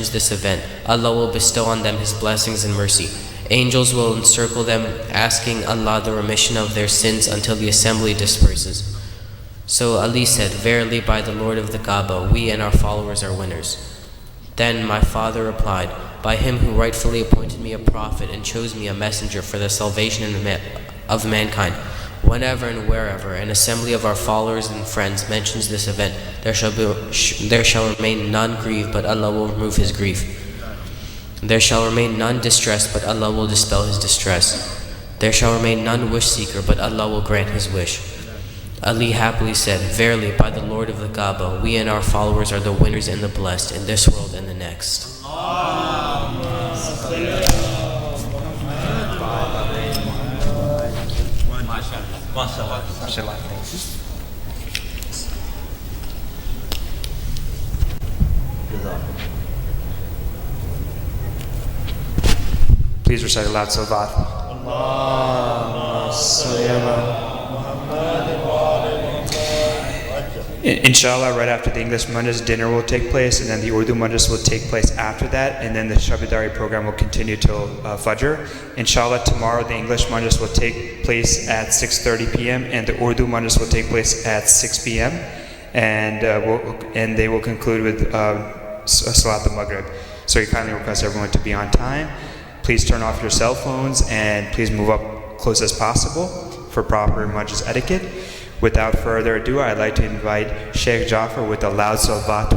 this event, Allah will bestow on them His blessings and mercy. Angels will encircle them, asking Allah the remission of their sins until the assembly disperses. So Ali said, "Verily, by the Lord of the Kaaba, we and our followers are winners." Then my father replied, "By Him who rightfully appointed me a prophet and chose me a messenger for the salvation of mankind. Whenever and wherever an assembly of our followers and friends mentions this event, there shall remain none grieved, but Allah will remove his grief. There shall remain none distressed, but Allah will dispel his distress. There shall remain none wish seeker, but Allah will grant his wish." Ali happily said, "Verily, by the Lord of the Kaaba, we and our followers are the winners and the blessed in this world and the next." Please recite aloud Salawat. Inshallah, right after the English Majlis, dinner will take place, and then the Urdu Majlis will take place after that, and then the Shabidari program will continue till Fajr. Inshallah, tomorrow the English Majlis will take place at 6:30 p.m. and the Urdu Majlis will take place at 6 p.m. and they will conclude with Salat al-Maghrib. So we kindly request everyone to be on time. Please turn off your cell phones and please move up close as possible for proper Majlis etiquette. Without further ado, I'd like to invite Sheikh Jafar with a loud salawat.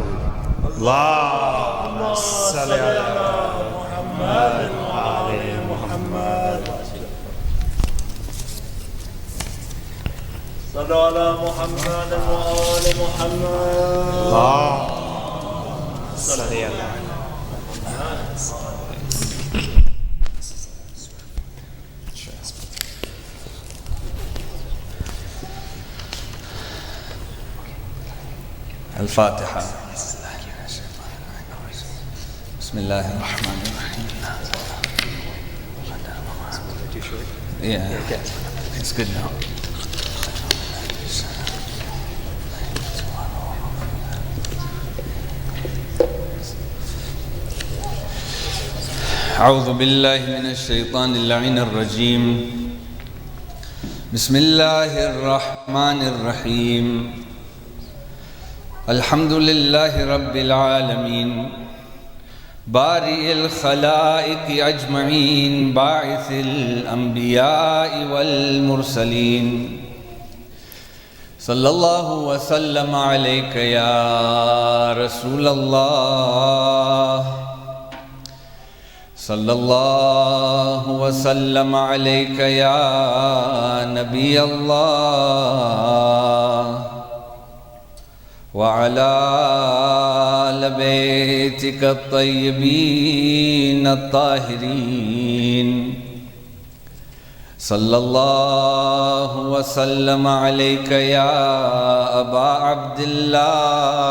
Allahumma salli ala Muhammad wa ali Muhammad. Sallu ala Muhammad wa ali Muhammad. Allahumma salli ala Muhammad. الفاتحة. بسم الله الرحمن الرحيم. Yeah, it's good now. أعوذ بالله من الشيطان اللعين الرجيم. بسم الله الرحمن الرحيم. الحمد لله رب العالمين بارئ الخلائق أجمعين باعث الأنبياء والمرسلين صلى الله وسلم عليك يا رسول الله صلى الله وسلم عليك يا نبي الله وعلى آل بيتك الطيبين الطاهرين صلى الله وسلم عليك يا أبا عبد الله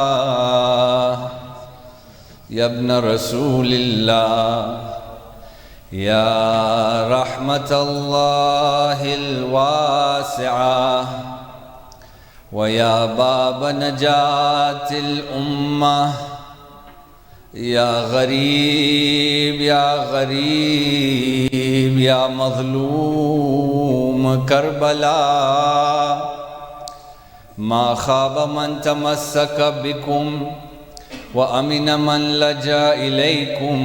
يا ابن رسول الله يا رحمة الله الواسعة ويا باب نجاة الأمة يا غريب يا غريب يا مظلوم كربلاء ما خاب من تمسك بكم وأمن من لجأ إليكم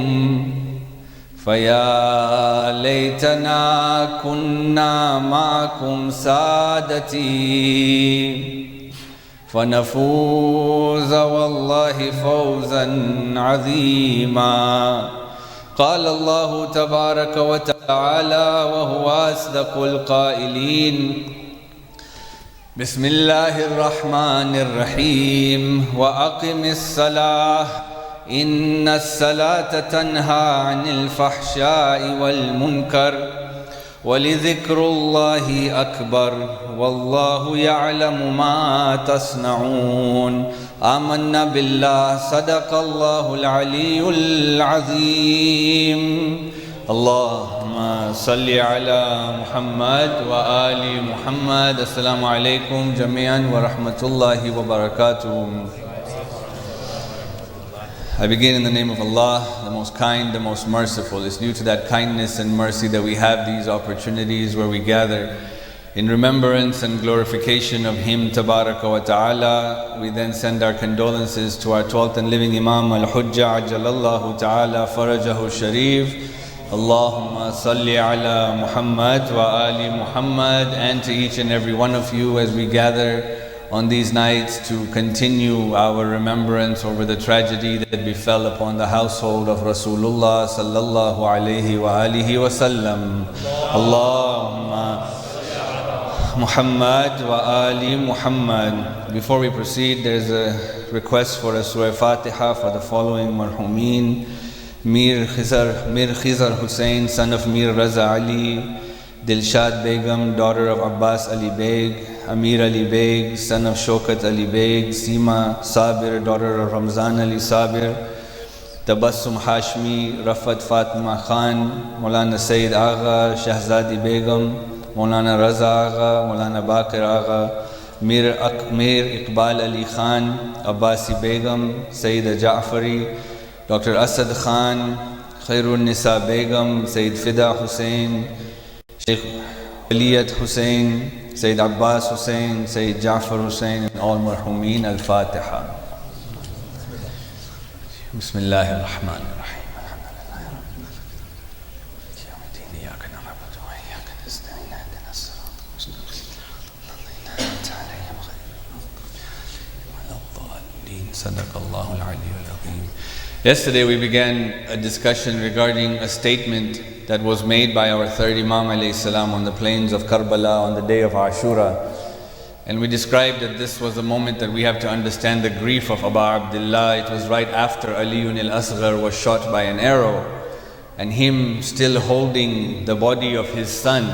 فيا ليتنا كنا معكم سادتي فنفوز والله فوزا عظيما. قال الله تبارك وتعالى وهو أصدق القائلين بسم الله الرحمن الرحيم وأقم الصلاة إن الصلاة تنهى عن الفحشاء والمنكر ولذكر الله أكبر والله يعلم ما تصنعون. آمنا بالله صدق الله العلي العظيم. اللهم صل على محمد وآل محمد. السلام عليكم جميعا ورحمة الله وبركاته. I begin in the name of Allah, the most kind, the most merciful. It's due to that kindness and mercy that we have these opportunities where we gather in remembrance and glorification of Him Tabaraka wa Ta'ala. We then send our condolences to our 12th and living Imam Al-Hujjah Ajjalallahu Ta'ala Farajahu Sharif. Allahumma salli ala Muhammad wa ali Muhammad, and to each and every one of you as we gather on these nights to continue our remembrance over the tragedy that befell upon the household of Rasulullah sallallahu alayhi wa alihi wa sallam. Allahumma Muhammad wa ali Muhammad. Before we proceed, there's a request for a Surah Fatiha for the following marhumeen: Mir Khizar Hussain, son of Mir Raza Ali; Dilshad Begum, daughter of Abbas Ali Beg; Amir Ali Beg, son of Shokat Ali Beg; Seema Sabir, daughter of Ramzan Ali Sabir; Tabassum Hashmi, Rafat Fatima Khan; Maulana Sayyid Agha, Shahzadi Begum; Maulana Raza Agha, Maulana Baqir Agha; Mir Iqbal Ali Khan, Abbasi Begum; Sayyida Ja'fari; Dr. Asad Khan, Khairun Nisa Begum; Sayyid Fida Hussain; Sheikh Aliyat Hussain; Sayyid Abbas Hussain; Sayyid Ja'far Hussain, and all marhumeen. Al-Fatiha. Bismillahir Rahmanir Rahim. Yesterday we began a discussion regarding a statement that was made by our third Imam alayhi salam on the plains of Karbala on the day of Ashura. And we described that this was a moment that we have to understand the grief of Abu Abdullah. It was right after Aliyun al-Asghar was shot by an arrow, and him still holding the body of his son.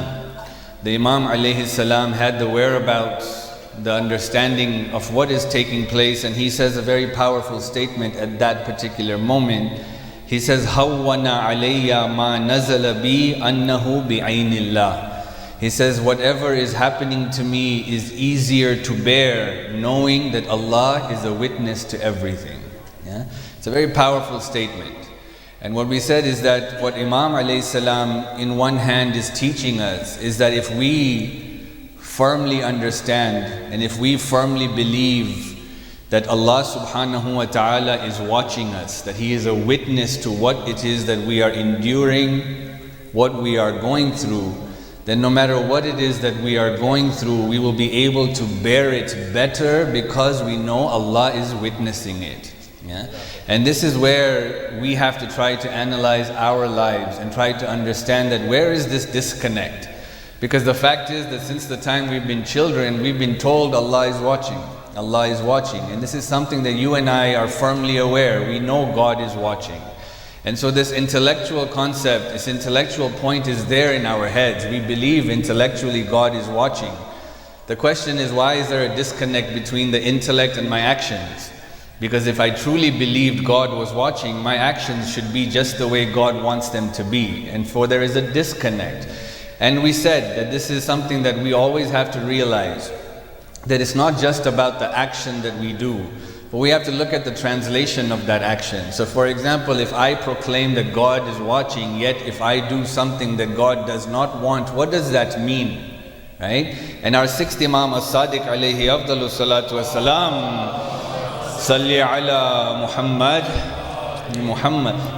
The Imam alayhi salam had the whereabouts, the understanding of what is taking place, and he says a very powerful statement at that particular moment. He says, Hawwana alayya ma nazala bi annahu bi aynillah. He says, whatever is happening to me is easier to bear, knowing that Allah is a witness to everything. Yeah? It's a very powerful statement. And what we said is that what Imam alayhi salam in one hand is teaching us is that if we firmly understand and if we firmly believe that Allah subhanahu wa ta'ala is watching us, that He is a witness to what it is that we are enduring, what we are going through, then no matter what it is that we are going through, we will be able to bear it better because we know Allah is witnessing it. Yeah? And this is where we have to try to analyze our lives and try to understand that where is this disconnect? Because the fact is that since the time we've been children, we've been told Allah is watching. Allah is watching. And this is something that you and I are firmly aware. We know God is watching. And so this intellectual concept, this intellectual point is there in our heads. We believe intellectually God is watching. The question is, why is there a disconnect between the intellect and my actions? Because if I truly believed God was watching, my actions should be just the way God wants them to be. And for there is a disconnect. And we said that this is something that we always have to realize, that it's not just about the action that we do, but we have to look at the translation of that action. So for example, if I proclaim that God is watching, yet if I do something that God does not want, what does that mean? Right? And our sixth Imam As-Sadiq alayhi afdalu salatu wassalam, Salli ala Muhammad,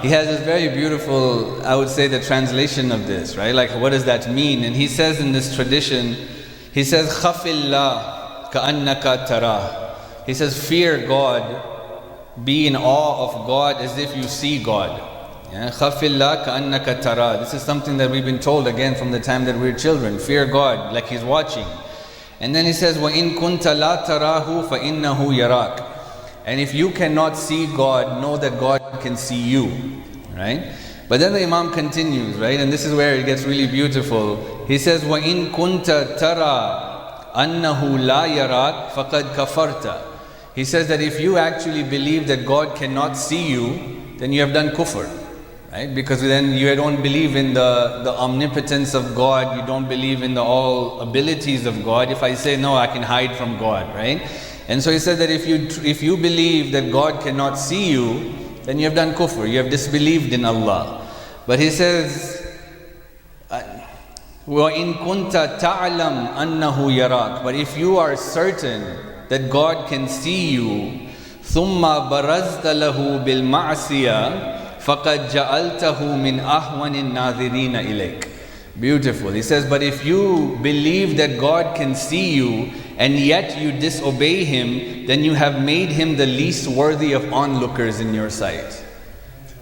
he has this very beautiful, I would say, the translation of this, right? Like, what does that mean? And he says in this tradition, he says, Khafillah ka'annaka tarah. He says, fear God, be in awe of God as if you see God. Khafillah ka'annaka tarah. This is something that we've been told again from the time that we're children. Fear God, like He's watching. And then he says, وَإِن كُنْتَ لَا تَرَاهُ فَإِنَّهُ يَرَاكَ. And if you cannot see God, know that God can see you, right? But then the Imam continues, right? And this is where it gets really beautiful. He says, وَإِن كُنْتَ تَرَى أَنَّهُ لَا يَرَاكَ فَقَدْ كَفَرْتَ. He says that if you actually believe that God cannot see you, then you have done kufr, right? Because then you don't believe in the omnipotence of God, you don't believe in the all abilities of God. If I say, no, I can hide from God, right? And so he said that if you believe that God cannot see you, then you have done kufr, you have disbelieved in Allah. But he says, وَإِن كُنْتَ تَعْلَمْ أَنَّهُ يَرَاكَ. But if you are certain that God can see you, ثُمَّ بَرَزْتَ لَهُ بِالْمَعْصِيَةِ فَقَدْ جَعَلْتَهُ مِنْ أَهْوَنِ النَّاظِرِينَ إِلَيْكَ. Beautiful. He says, but if you believe that God can see you and yet you disobey Him, then you have made Him the least worthy of onlookers in your sight.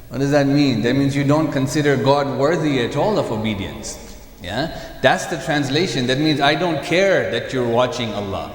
What does that mean? That means you don't consider God worthy at all of obedience. Yeah? That's the translation. That means I don't care that you're watching Allah.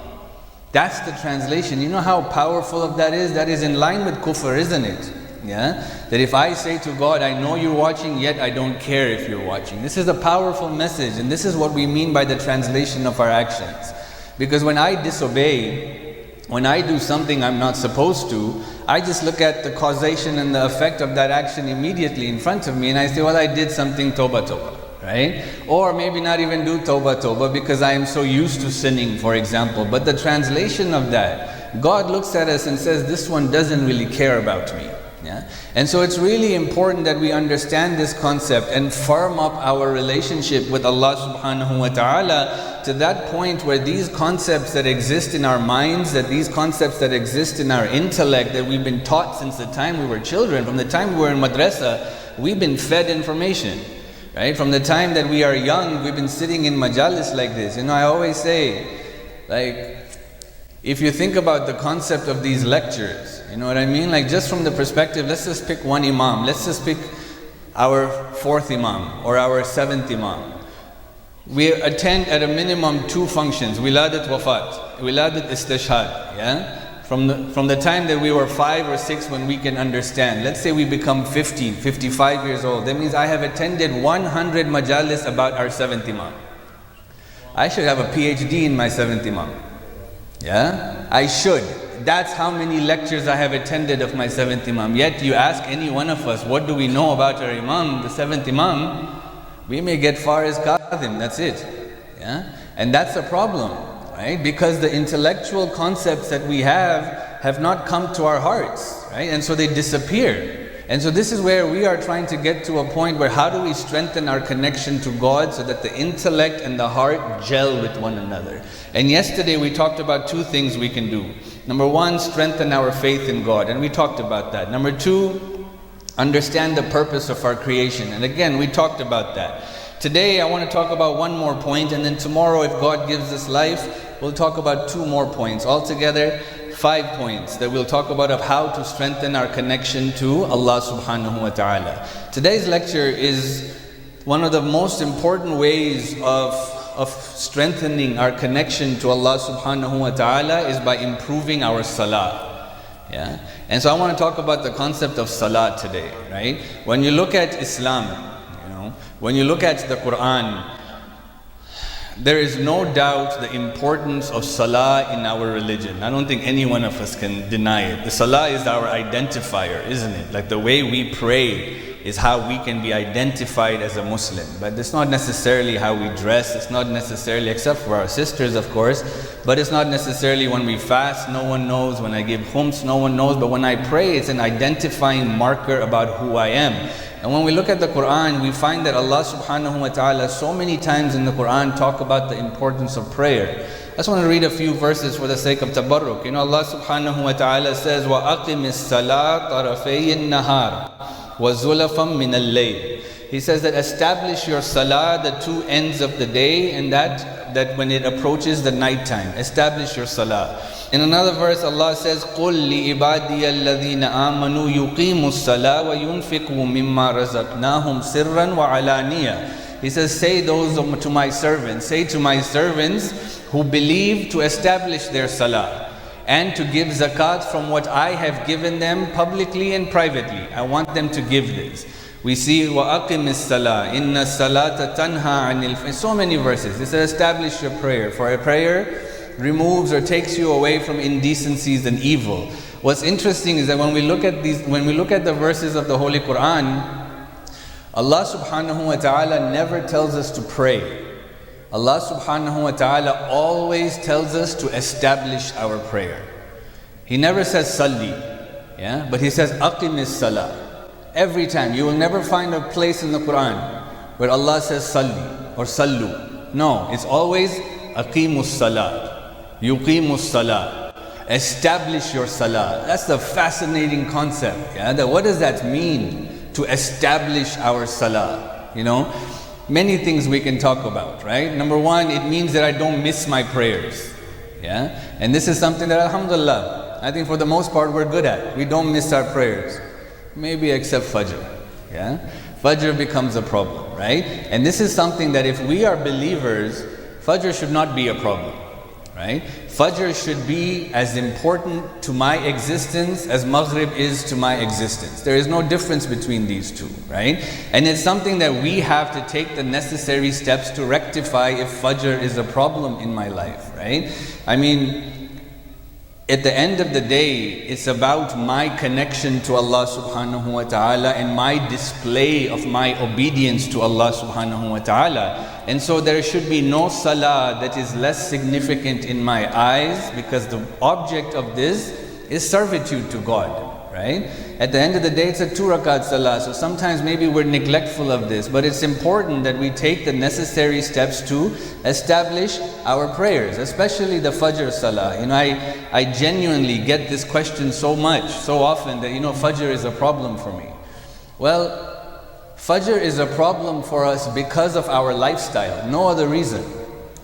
That's the translation. You know how powerful of that is? That is in line with kufr, isn't it? Yeah? That if I say to God, I know you're watching, yet I don't care if you're watching. This is a powerful message, and this is what we mean by the translation of our actions. Because when I disobey, when I do something I'm not supposed to, I just look at the causation and the effect of that action immediately in front of me, and I say, well, I did something, tawbah, tawbah. Right? Or maybe not even do tawbah, tawbah, because I am so used to sinning, for example. But the translation of that, God looks at us and says, this one doesn't really care about me. Yeah? And so it's really important that we understand this concept and firm up our relationship with Allah subhanahu wa ta'ala to that point where these concepts that exist in our minds, that these concepts that exist in our intellect, that we've been taught since the time we were children, from the time we were in madrasa, we've been fed information. Right? From the time that we are young, we've been sitting in majalis like this. You know, I always say, like, if you think about the concept of these lectures, you know what I mean? Like, just from the perspective, let's just pick one imam. Let's just pick our 4th imam or our 7th imam. We attend at a minimum 2 functions, wiladat wafat, wiladat istishhad, yeah? From the time that we were 5 or 6 when we can understand. Let's say we become 50, 55 years old. That means I have attended 100 majalis about our 7th imam. I should have a PhD in my 7th imam. Yeah? I should. That's how many lectures I have attended of my 7th imam. Yet you ask any one of us, what do we know about our imam, the 7th imam? We may get far as Qadim, that's it. Yeah? And that's a problem. Right? Because the intellectual concepts that we have not come to our hearts, right? And so they disappear. And so this is where we are trying to get to a point where how do we strengthen our connection to God so that the intellect and the heart gel with one another. And yesterday we talked about 2 things we can do. Number 1, strengthen our faith in God, and we talked about that. Number 2, understand the purpose of our creation, and again we talked about that. Today I want to talk about 1 more point, and then tomorrow, if God gives us life, we'll talk about 2 more points. Altogether, 5 points that we'll talk about of how to strengthen our connection to Allah subhanahu wa ta'ala. Today's lecture is one of the most important ways of strengthening our connection to Allah subhanahu wa ta'ala is by improving our salah. Yeah? And so I want to talk about the concept of salah today, right? When you look at Islam, when you look at the Quran, there is no doubt the importance of salah in our religion. I don't think any one of us can deny it. The salah is our identifier, isn't it? Like the way we pray is how we can be identified as a Muslim. But it's not necessarily how we dress. It's not necessarily, except for our sisters of course, but it's not necessarily when we fast. No one knows. When I give khums, no one knows. But when I pray, it's an identifying marker about who I am. And when we look at the Quran, we find that Allah subhanahu wa ta'ala so many times in the Quran talk about the importance of prayer. I just want to read a few verses for the sake of tabarruk. You know, Allah subhanahu wa ta'ala says, وَأَقِمِ الصَّلَاةَ طَرَفَيِ النَّهَارِ وَزُلَفًا مِنَ اللَّيْلِ. He says that establish your salah, the 2 ends of the day, and that when it approaches the night time, establish your salah. In another verse, Allah says, قُلْ لِعِبَادِيَ الَّذِينَ آمَنُوا يُقِيمُوا الصَّلَاةَ وَيُنْفِقُوا مِمَّا رَزَقْنَاهُمْ سِرًّا وَعَلَانِيَةً. He says, say to my servants who believe to establish their salah and to give zakat from what I have given them publicly and privately. I want them to give this. We see وَأَقِمِ الصَّلَاةَ إِنَّ الصَّلَاةَ تَنْهَى عَنِ الْفَحْشَاءِ. So many verses. It says establish your prayer. For a prayer removes or takes you away from indecencies and evil. What's interesting is that when we look at the verses of the Holy Quran, Allah subhanahu wa ta'ala never tells us to pray. Allah subhanahu wa ta'ala always tells us to establish our prayer. He never says salli. Yeah? But he says, Aqimis Salah. Every time. You will never find a place in the Quran where Allah says Salli or Sallu. No, it's always Aqimus Salah. Yuqimus Salah. Establish your Salah. That's the fascinating concept. Yeah? What does that mean? To establish our Salah. You know? Many things we can talk about, right? Number one, it means that I don't miss my prayers. Yeah? And this is something that, alhamdulillah, I think for the most part we're good at. We don't miss our prayers. Maybe except Fajr. Yeah? Fajr becomes a problem, right? And this is something that if we are believers, Fajr should not be a problem, right? Fajr should be as important to my existence as Maghrib is to my existence. There is no difference between these two, right? And it's something that we have to take the necessary steps to rectify if Fajr is a problem in my life, right? I mean, at the end of the day, it's about my connection to Allah subhanahu wa ta'ala and my display of my obedience to Allah subhanahu wa ta'ala. And so there should be no salah that is less significant in my eyes, because the object of this is servitude to God, right? At the end of the day, it's a 2 rakat salah. So sometimes maybe we're neglectful of this, but it's important that we take the necessary steps to establish our prayers, especially the Fajr salah. You know, I genuinely get this question so much, so often, that, you know, Fajr is a problem for me. Well, Fajr is a problem for us because of our lifestyle, no other reason,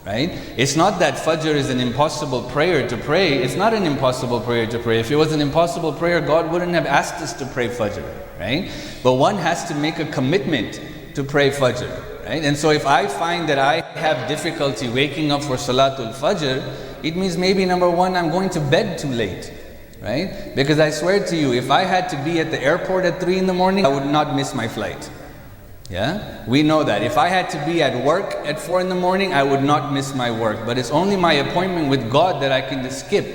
right? It's not that Fajr is an impossible prayer to pray. It's not an impossible prayer to pray. If it was an impossible prayer, God wouldn't have asked us to pray Fajr, right? But one has to make a commitment to pray Fajr, right? And so if I find that I have difficulty waking up for Salatul Fajr, it means maybe number one, I'm going to bed too late, right? Because I swear to you, if I had to be at the airport at 3 in the morning, I would not miss my flight. Yeah, we know that. If I had to be at work at 4 in the morning, I would not miss my work. But it's only my appointment with God that I can just skip.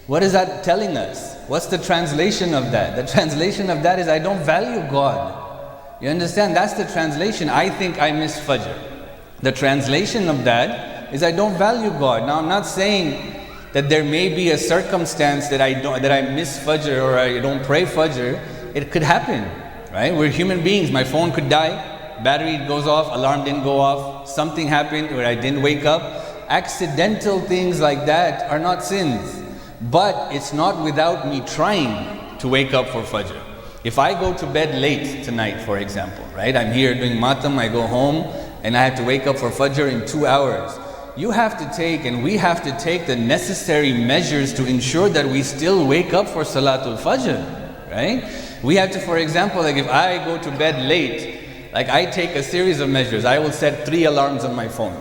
What is that telling us? What's the translation of that? The translation of that is I don't value God. You understand? That's the translation. I think I miss Fajr. The translation of that is I don't value God. Now I'm not saying that there may be a circumstance that I miss Fajr or I don't pray Fajr. It could happen. Right? We're human beings. My phone could die, battery goes off, alarm didn't go off, something happened where I didn't wake up. Accidental things like that are not sins. But it's not without me trying to wake up for Fajr. If I go to bed late tonight, for example, right? I'm here doing matam, I go home, and I have to wake up for Fajr in 2 hours. You have to take, and we have to take the necessary measures to ensure that we still wake up for Salatul Fajr, right? We have to, for example, like if I go to bed late, like I take a series of measures. I will set 3 alarms on my phone,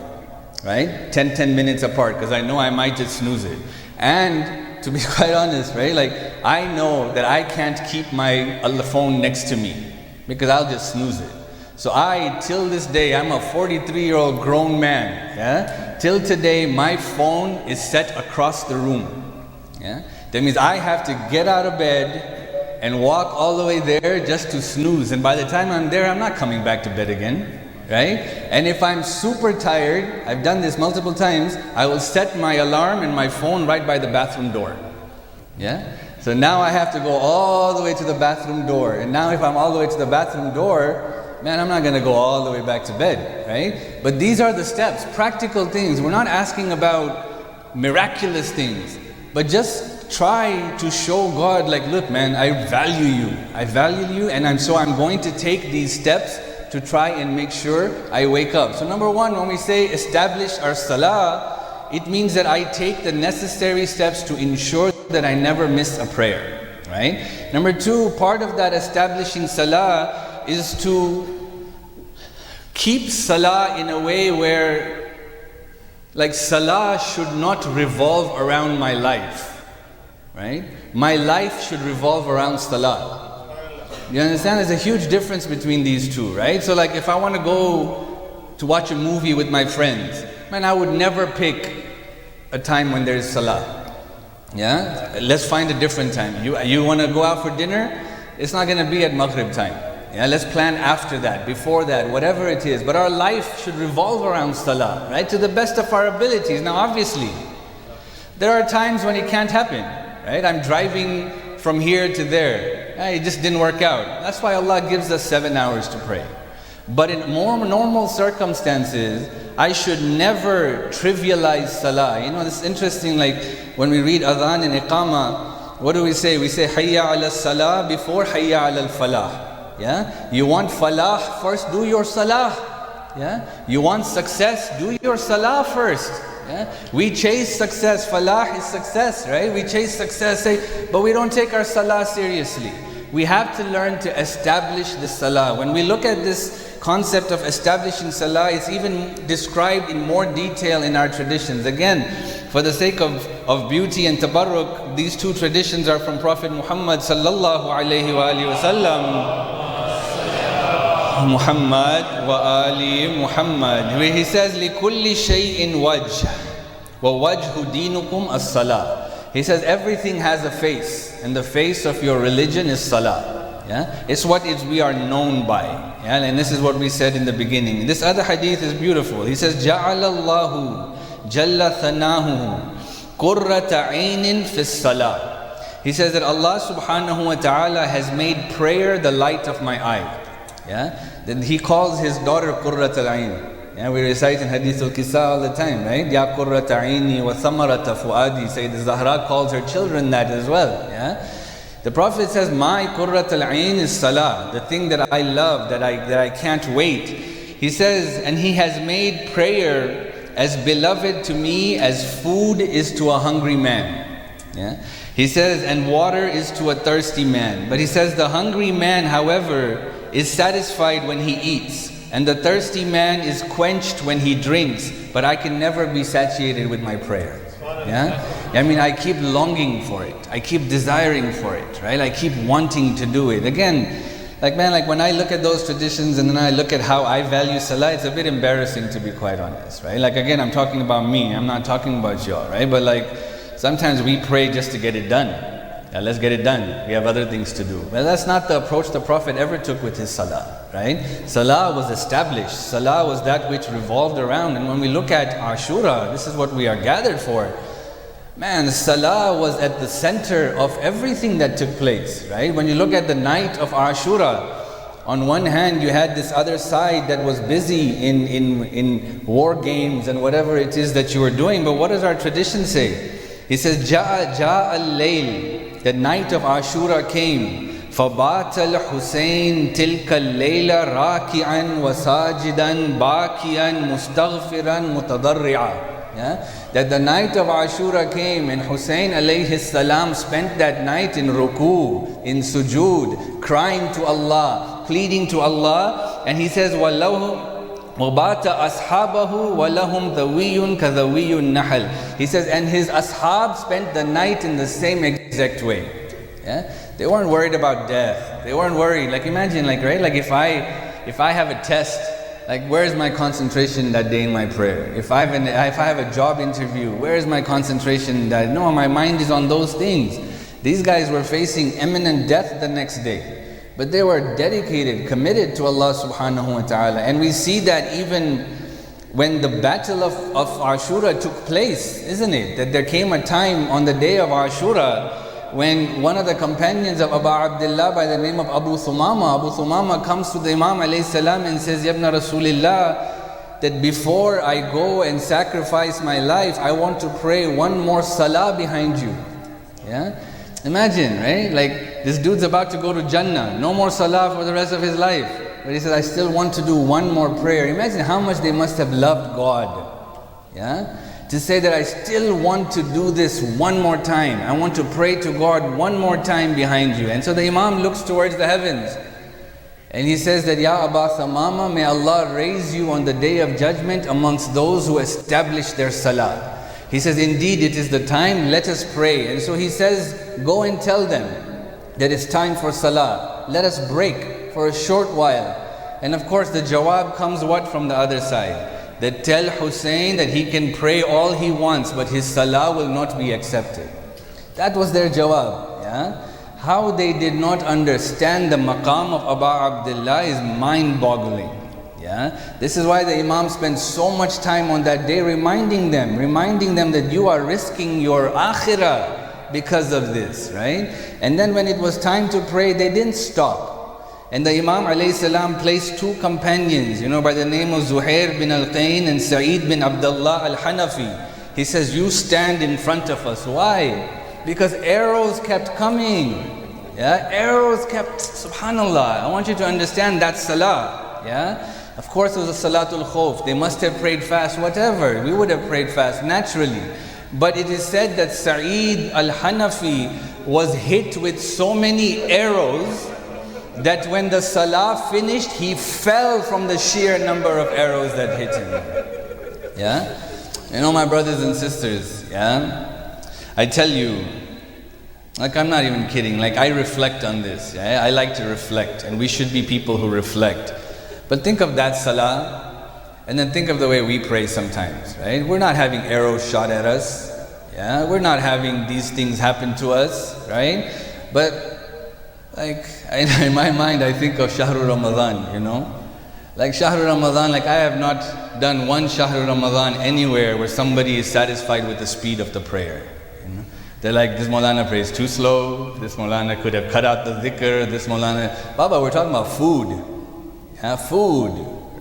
right? 10 minutes apart, because I know I might just snooze it. And to be quite honest, right? Like I know that I can't keep my phone next to me because I'll just snooze it. So till this day, I'm a 43-year-old grown man, yeah? Till today, my phone is set across the room, yeah? That means I have to get out of bed and walk all the way there just to snooze. And by the time I'm there, I'm not coming back to bed again, right? And if I'm super tired, I've done this multiple times, I will set my alarm and my phone right by the bathroom door. Yeah? So now I have to go all the way to the bathroom door. And now if I'm all the way to the bathroom door, man, I'm not going to go all the way back to bed, right? But these are the steps, practical things. We're not asking about miraculous things, but just try to show God, like, look man, I value you, and I'm going to take these steps to try and make sure I wake up. So number one, when we say establish our salah, it means that I take the necessary steps to ensure that I never miss a prayer, right? Number two, part of that establishing salah is to keep salah in a way where, like, salah should not revolve around my life. Right? My life should revolve around salah. You understand? There's a huge difference between these two, right? So like if I want to go to watch a movie with my friends, man, I would never pick a time when there's salah. Yeah? Let's find a different time. You want to go out for dinner? It's not going to be at Maghrib time. Yeah, let's plan after that, before that, whatever it is. But our life should revolve around salah, right? To the best of our abilities. Now obviously, there are times when it can't happen. Right? I'm driving from here to there. It just didn't work out. That's why Allah gives us 7 hours to pray. But in more normal circumstances, I should never trivialize salah. It's interesting, like when we read adhan and iqamah, what do we say? We say hayya ala salah before hayya ala al-falah. Yeah? You want falah, first do your salah. Yeah? You want success, do your salah first. Yeah? We chase success, falah is success, right? We chase success, but we don't take our salah seriously. We have to learn to establish the salah. When we look at this concept of establishing salah, it's even described in more detail in our traditions. Again, for the sake of beauty and tabarruk, these two traditions are from Prophet Muhammad sallallahu alayhi wa sallam. Muhammad wa ali Muhammad, where he says, لِكُلِّ شَيْءٍ وَجْهٍ وَوَجْهُ دِينُكُمْ الصَّلَاةِ. He says everything has a face, and the face of your religion is salah. Yeah? It's what we are known by. Yeah? And this is what we said in the beginning. This other hadith is beautiful. He says, جَعَلَ اللَّهُ جَلَّ ثَنَاهُ قُرَّةَ عَيْنٍ فِي الصَّلَاةِ. He says that Allah subhanahu wa ta'ala has made prayer the light of my eye. Yeah? Then he calls his daughter Qurrat al-Ain. Yeah, we recite in Hadith al-Kisa all the time, right? Ya Qurrat Aini wa Thamarata Fuadi. Sayyid Zahra calls her children that as well. Yeah? The Prophet says, my Qurrat al-Ain is salah, the thing that I love, that I can't wait. He says, and he has made prayer as beloved to me as food is to a hungry man. Yeah? He says, and water is to a thirsty man. But he says, the hungry man, however, is satisfied when he eats, and the thirsty man is quenched when he drinks, but I can never be satiated with my prayer. Yeah? I keep longing for it. I keep desiring for it, right? I keep wanting to do it. Again, like when I look at those traditions and then I look at how I value salah, it's a bit embarrassing, to be quite honest, right? Like again, I'm talking about me, I'm not talking about y'all, right? But sometimes we pray just to get it done. Let's get it done. We have other things to do. Well, that's not the approach the Prophet ever took with his salah, right? Salah was established. Salah was that which revolved around. And when we look at Ashura, this is what we are gathered for. Man, salah was at the center of everything that took place, right? When you look at the night of Ashura, on one hand you had this other side that was busy in war games and whatever it is that you were doing. But what does our tradition say? He says, Ja'a al-layl. The night of Ashura came. فَبَاتَ الْحُسَيْنِ تِلْكَ اللَّيْلَ رَاكِعًا وَسَاجِدًا بَاكِيًا مُسْتَغْفِرًا مُتَضَرِّعًا. Yeah? That the night of Ashura came, and Hussein alayhi salam spent that night in ruku, in sujood, crying to Allah, pleading to Allah. And he says, وَبَاتَ أَصْحَابَهُ وَلَهُمْ ذَوِيٌّ كَذَوِيُّ النَّحْلِ. He says, and his ashab spent the night in the same exact way. Yeah? They weren't worried about death. They weren't worried. Imagine, right? If I have a test, where is my concentration that day in my prayer? If I have a job interview, where is my concentration that? No, my mind is on those things. These guys were facing imminent death the next day. But they were dedicated, committed to Allah subhanahu wa ta'ala. And we see that even when the battle of Ashura took place, isn't it? That there came a time on the day of Ashura when one of the companions of Abu Abdullah by the name of Abu Thumama comes to the Imam alayhi salam and says, Yabna Rasulillah, that before I go and sacrifice my life, I want to pray one more salah behind you. Yeah? Imagine, right? This dude's about to go to Jannah, no more salah for the rest of his life. But he says, I still want to do one more prayer. Imagine how much they must have loved God. Yeah? To say that I still want to do this one more time. I want to pray to God one more time behind you. And so the Imam looks towards the heavens. And he says that, Ya Aba Thamama, may Allah raise you on the day of judgment amongst those who establish their salah. He says, indeed it is the time, let us pray. And so he says, go and tell them that it's time for salah. Let us break for a short while. And of course the jawab comes what from the other side? That tell Hussein that he can pray all he wants, but his salah will not be accepted. That was their jawab. Yeah? How they did not understand the maqam of Abu Abdullah is mind-boggling. Yeah? This is why the Imam spent so much time on that day reminding them that you are risking your akhirah because of this, right? And then when it was time to pray, they didn't stop. And the Imam alayhi salam placed two companions, by the name of Zuhair bin al-Qayn and Sa'id bin Abdullah al-Hanafi. He says, you stand in front of us. Why? Because arrows kept coming. Yeah, arrows kept, subhanallah. I want you to understand that salah. Yeah, of course it was a salatul khawf. They must have prayed fast, whatever. We would have prayed fast naturally. But it is said that Sa'id al-Hanafi was hit with so many arrows that when the salah finished, he fell from the sheer number of arrows that hit him. Yeah, my brothers and sisters. Yeah, I tell you. I'm not even kidding. I reflect on this. Yeah? I like to reflect, and we should be people who reflect. But think of that salah, and then think of the way we pray sometimes, right? We're not having arrows shot at us. Yeah, we're not having these things happen to us, right? But in my mind, I think of Shahrul Ramadan. Shahrul Ramadan. I have not done one Shahrul Ramadan anywhere where somebody is satisfied with the speed of the prayer. They're like, this Maulana prays too slow, this Maulana could have cut out the dhikr, this Maulana... Baba, we're talking about food. Yeah, food,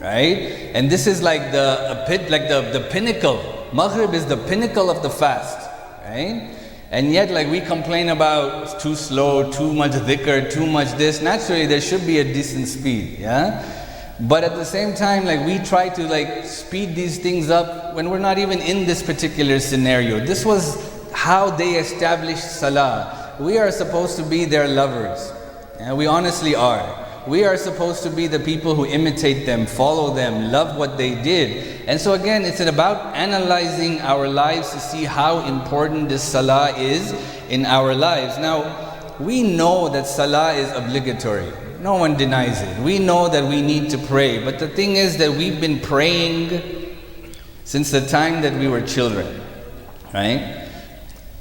right? And this is like the pinnacle. Maghrib is the pinnacle of the fast, right? And yet we complain about it's too slow, too much dhikr, too much this. Naturally, there should be a decent speed, yeah? But at the same time, we try to speed these things up when we're not even in this particular scenario. This was how they established salah. We are supposed to be their lovers. And we honestly are. We are supposed to be the people who imitate them, follow them, love what they did. And so again, it's about analyzing our lives to see how important this salah is in our lives. Now, we know that salah is obligatory. No one denies it. We know that we need to pray. But the thing is that we've been praying since the time that we were children, right?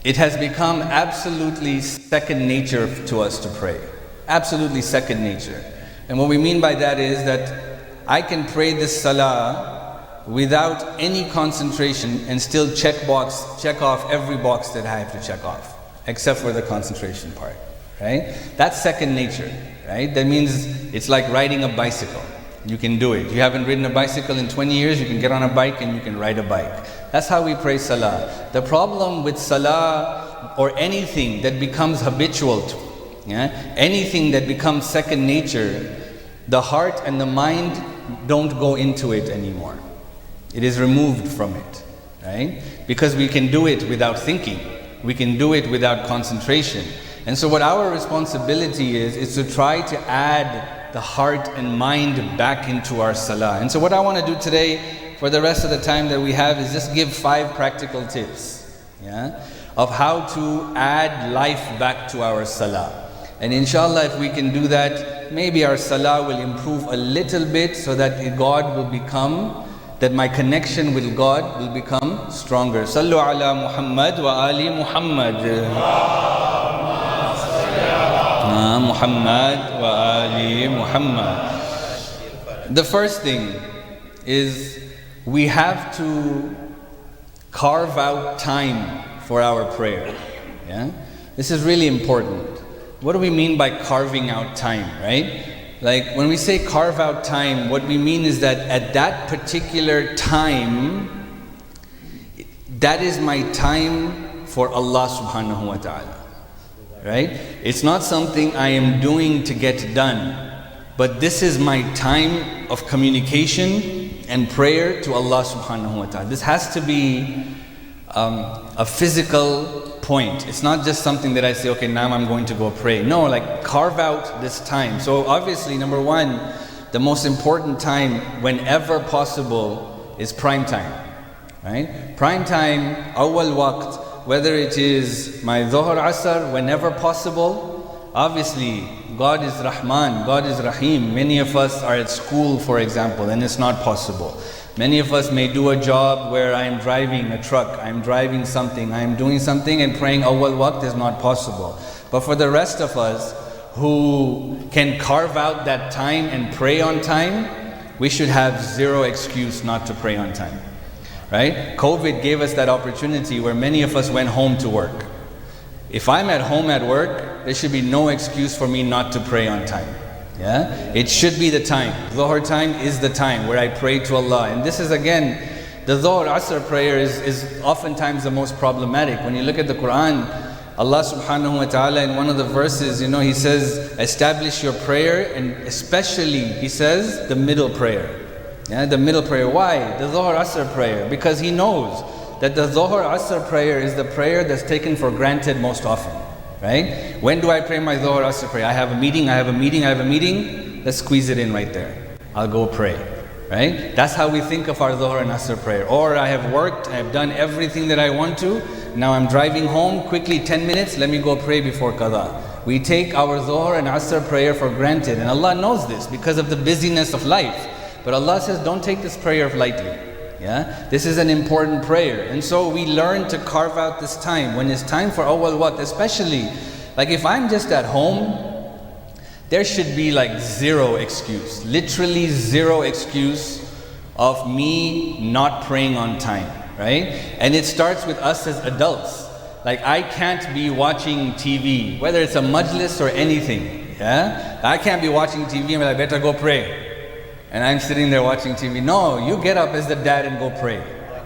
It has become absolutely second nature to us to pray. Absolutely second nature. And what we mean by that is that I can pray this salah without any concentration and still check off every box that I have to check off, except for the concentration part, right? That's second nature, right? That means it's like riding a bicycle. You can do it. You haven't ridden a bicycle in 20 years, you can get on a bike and you can ride a bike. That's how we pray salah. The problem with salah or anything that becomes habitual, anything that becomes second nature, the heart and the mind don't go into it anymore. It is removed from it, right? Because we can do it without thinking. We can do it without concentration. And so what our responsibility is to try to add the heart and mind back into our salah. And so what I want to do today, for the rest of the time that we have, is just give 5 practical tips, of how to add life back to our salah. And inshallah, if we can do that, maybe our salah will improve a little bit, so that my connection with God will become stronger. Sallu ala Muhammad wa ali Muhammad. Muhammad wa ali Muhammad. The first thing is we have to carve out time for our prayer. This is really important. What do we mean by carving out time, right? When we say carve out time, what we mean is that at that particular time, that is my time for Allah subhanahu wa ta'ala. Right? It's not something I am doing to get done, but this is my time of communication and prayer to Allah subhanahu wa ta'ala. This has to be a physical point. It's not just something that I say, okay, now I'm going to go pray. No, carve out this time. So obviously, number one, the most important time whenever possible is prime time. Right? Prime time, awwal waqt, whether it is my dhuhr asr, whenever possible. Obviously, God is Rahman, God is Rahim. Many of us are at school, for example, and it's not possible. Many of us may do a job where I am driving a truck, I am driving something, I am doing something, and praying awwal waqt is not possible. But for the rest of us who can carve out that time and pray on time, we should have zero excuse not to pray on time. Right? COVID gave us that opportunity where many of us went home to work. If I'm at home at work, there should be no excuse for me not to pray on time. Yeah? It should be the time. Dhuhr time is the time where I pray to Allah. And this is again, the Dhuhr Asr prayer is oftentimes the most problematic. When you look at the Quran, Allah subhanahu wa ta'ala in one of the verses, He says, establish your prayer, and especially, He says, the middle prayer. Yeah, the middle prayer. Why? The Dhuhr Asr prayer. Because He knows that the Dhuhr Asr prayer is the prayer that's taken for granted most often. Right? When do I pray my Dhuhr Asr prayer? I have a meeting, let's squeeze it in right there. I'll go pray. Right? That's how we think of our Dhuhr and Asr prayer. Or I have worked, I have done everything that I want to, now I'm driving home, quickly 10 minutes, let me go pray before Qadha. We take our Dhuhr and Asr prayer for granted, and Allah knows this because of the busyness of life. But Allah says, don't take this prayer lightly. Yeah? This is an important prayer. And so we learn to carve out this time. When it's time for awwal waqt, especially, like if I'm just at home, there should be like zero excuse, literally zero excuse of me not praying on time, right? And it starts with us as adults. Like I can't be watching TV, whether it's a majlis or anything, yeah? I can't be watching TV and I better go pray. And I'm sitting there watching TV. No, you get up as the dad and go pray.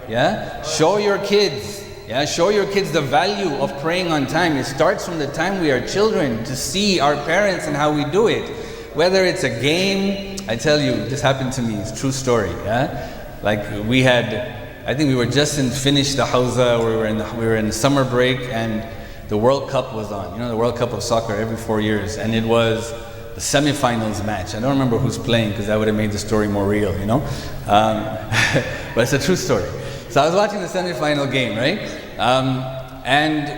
Yeah? Show your kids. Yeah? Show your kids the value of praying on time. It starts from the time we are children to see our parents and how we do it. Whether it's a game, I tell you, this happened to me. It's a true story. Yeah? Like we were just finished the Hawza. We were in summer break and the World Cup was on. The World Cup of soccer every 4 years, and it was the semi-finals match. I don't remember who's playing because that would have made the story more real, but it's a true story. So I was watching the semi-final game, right? And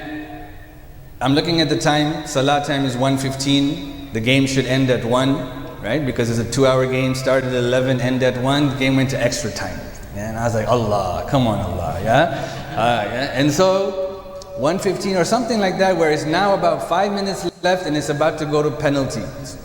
I'm looking at the time. Salah time is 1:15. The game should end at 1, right? Because it's a 2-hour game. Started at 11, end at 1. The game went to extra time. And I was like, Allah, come on, Allah, yeah? And so 1:15 or something like that, where it's now about 5 minutes left and it's about to go to penalties.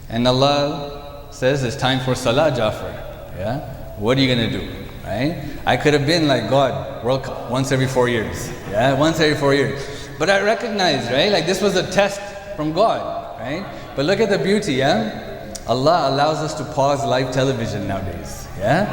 And Allah says, it's time for Salah, Jafar. Yeah? What are you going to do? Right? I could have been like, God, World Cup, once every 4 years. Yeah? Once every 4 years. But I recognize, right? Like this was a test from God. Right? But look at the beauty, yeah? Allah allows us to pause live television nowadays. Yeah?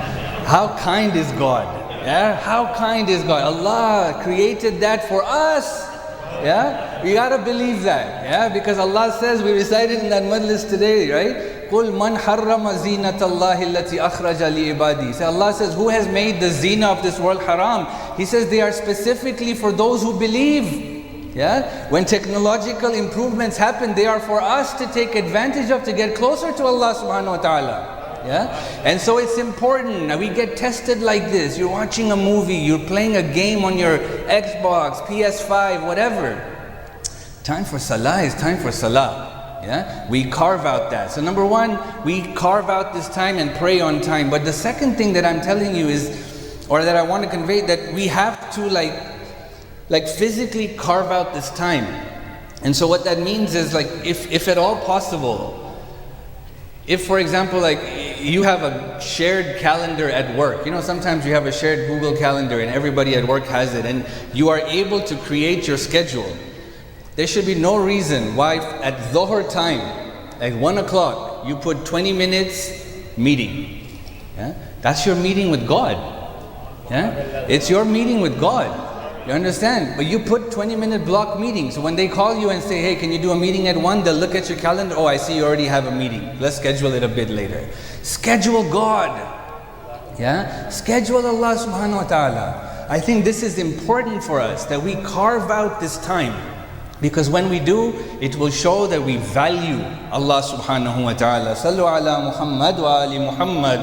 How kind is God? Yeah? How kind is God? Allah created that for us. Yeah? We gotta believe that. Yeah? Because Allah says, we recited in that majlis today, right? قُلْ مَنْ حَرَّمَ زِينَةَ اللَّهِ الَّتِي أَخْرَجَ لِعِبَادِهِ. So Allah says, who has made the zina of this world haram? He says they are specifically for those who believe. Yeah? When technological improvements happen, they are for us to take advantage of, to get closer to Allah subhanahu wa ta'ala. Yeah? And so it's important. Now we get tested like this. You're watching a movie, you're playing a game on your Xbox, PS5, whatever. Time for Salah is time for Salah. Yeah? We carve out that. So number one, we carve out this time and pray on time. But the second thing that I'm telling you is, or that I want to convey, that we have to like physically carve out this time. And so what that means is, like, if at all possible, if for example, like you have a shared calendar at work, sometimes you have a shared Google Calendar and everybody at work has it, and you are able to create your schedule. There should be no reason why at Dhuhr time, at 1 o'clock, you put 20 minutes meeting. Yeah? That's your meeting with God. Yeah? It's your meeting with God. You understand? But you put 20-minute block meetings. So when they call you and say, hey, can you do a meeting at 1? They'll look at your calendar. Oh, I see you already have a meeting. Let's schedule it a bit later. Schedule God. Yeah? Schedule Allah subhanahu wa ta'ala. I think this is important for us, that we carve out this time. Because when we do, it will show that we value Allah subhanahu wa ta'ala. Sallu ala Muhammad wa ali Muhammad.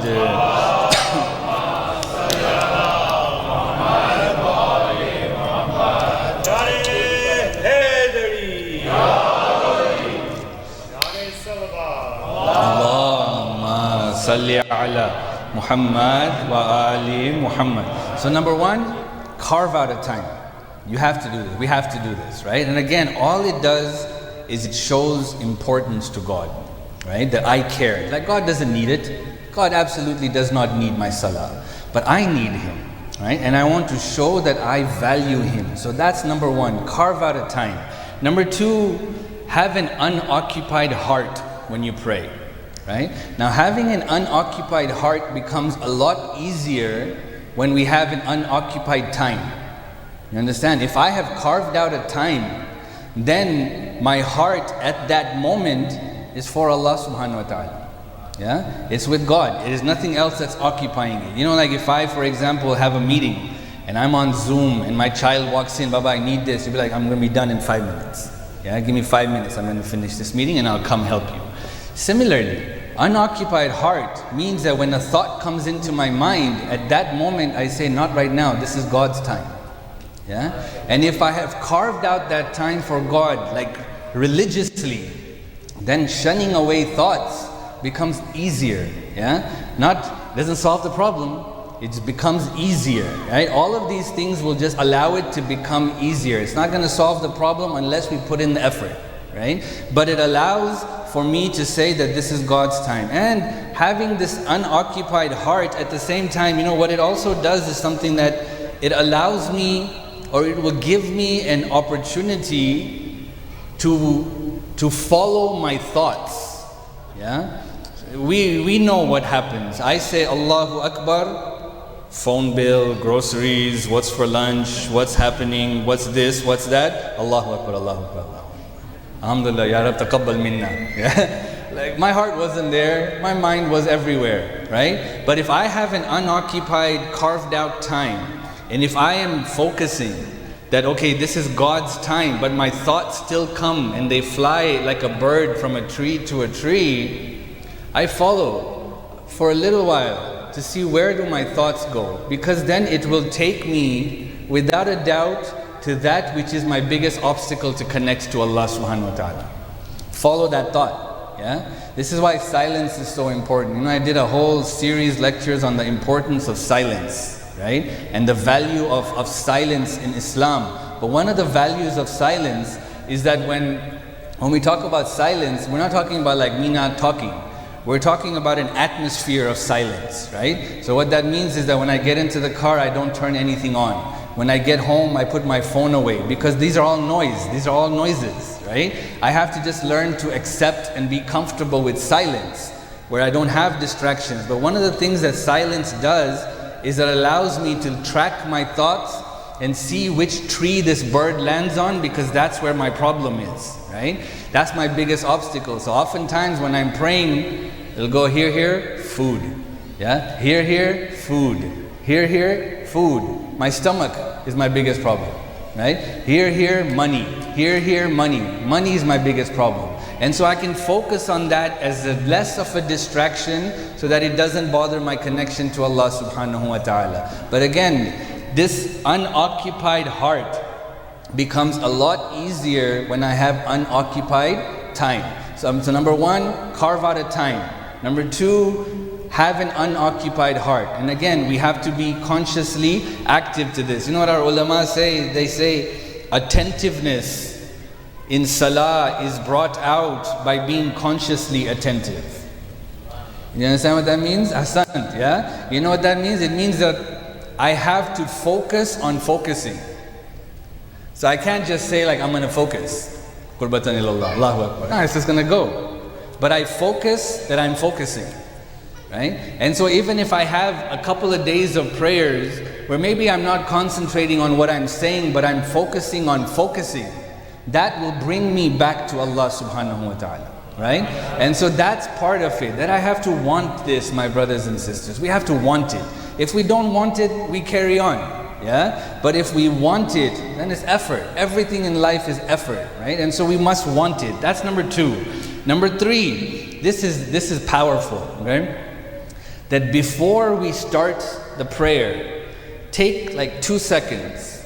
Salli ala Muhammad wa ali Muhammad. So number one, carve out a time. You have to do this. We have to do this, right? And again, all it does is it shows importance to God, right? That I care. Like God doesn't need it. God absolutely does not need my salah. But I need Him. right? And I want to show that I value him. So that's number one, carve out a time. Number two, have an unoccupied heart when you pray, right? Now having an unoccupied heart becomes a lot easier when we have an unoccupied time. You understand? If I have carved out a time, then my heart at that moment is for Allah subhanahu wa ta'ala. Yeah? It's with God. It is nothing else that's occupying it. You know, like if I, for example, have a meeting and I'm on Zoom and my child walks in, Baba, I need this. You'll be like, I'm going to be done in 5 minutes. Yeah, give me 5 minutes. I'm going to finish this meeting and I'll come help you. Similarly, unoccupied heart means that when a thought comes into my mind, at that moment I say, not right now, this is God's time. Yeah? And if I have carved out that time for God, like religiously, then shunning away thoughts becomes easier. Yeah? Doesn't solve the problem, it becomes easier. Right? All of these things will just allow it to become easier. It's not going to solve the problem unless we put in the effort. Right? But it allows for me to say that this is God's time. And having this unoccupied heart at the same time, you know, what it also does is something that it allows me, or it will give me an opportunity to follow my thoughts. Yeah? We know what happens. I say Allahu Akbar, phone bill, groceries, what's for lunch, what's happening, what's this, what's that, Allahu Akbar, Allahu Akbar, Allahu Akbar. Alhamdulillah, Ya Rab taqabbal minna. Yeah? Like my heart wasn't there, my mind was everywhere, right? But if I have an unoccupied, carved out time, and if I am focusing that, okay, this is God's time, but my thoughts still come and they fly like a bird from a tree to a tree, I follow for a little while to see where do my thoughts go. Because then it will take me, without a doubt, to that which is my biggest obstacle to connect to Allah subhanahu wa ta'ala. Follow that thought. Yeah? This is why silence is so important. You know, I did a whole series lectures on the importance of silence. Right? And the value of silence in Islam. But one of the values of silence is that when we talk about silence, we're not talking about like me not talking. We're talking about an atmosphere of silence, right? So what that means is that when I get into the car, I don't turn anything on. When I get home, I put my phone away, because these are all noise, these are all noises, right? I have to just learn to accept and be comfortable with silence, where I don't have distractions. But one of the things that silence does is it allows me to track my thoughts and see which tree this bird lands on, because that's where my problem is, right? That's my biggest obstacle. So oftentimes when I'm praying, it'll go here, food. Yeah? Here, food. Here, food. My stomach is my biggest problem, right? Here, money. Here, money. Money is my biggest problem. And so I can focus on that as less of a distraction, so that it doesn't bother my connection to Allah subhanahu wa ta'ala. But again, this unoccupied heart becomes a lot easier when I have unoccupied time. So number one, carve out a time. Number two, have an unoccupied heart. And again, we have to be consciously active to this. You know what our ulama say? They say attentiveness in salah is brought out by being consciously attentive. You understand what that means? Ahsant, yeah? You know what that means? It means that I have to focus on focusing. So I can't just say like, I'm going to focus. Qurbatan ilallah, Allahu Akbar. No, it's just going to go. But I focus that I'm focusing. Right? And so even if I have a couple of days of prayers where maybe I'm not concentrating on what I'm saying, but I'm focusing on focusing, that will bring me back to Allah subhanahu wa ta'ala. Right? And so that's part of it, that I have to want this, my brothers and sisters. We have to want it. If we don't want it, we carry on. Yeah? But if we want it, then it's effort. Everything in life is effort, right? And so we must want it. That's number two. Number three, this is powerful, okay? That before we start the prayer, take like 2 seconds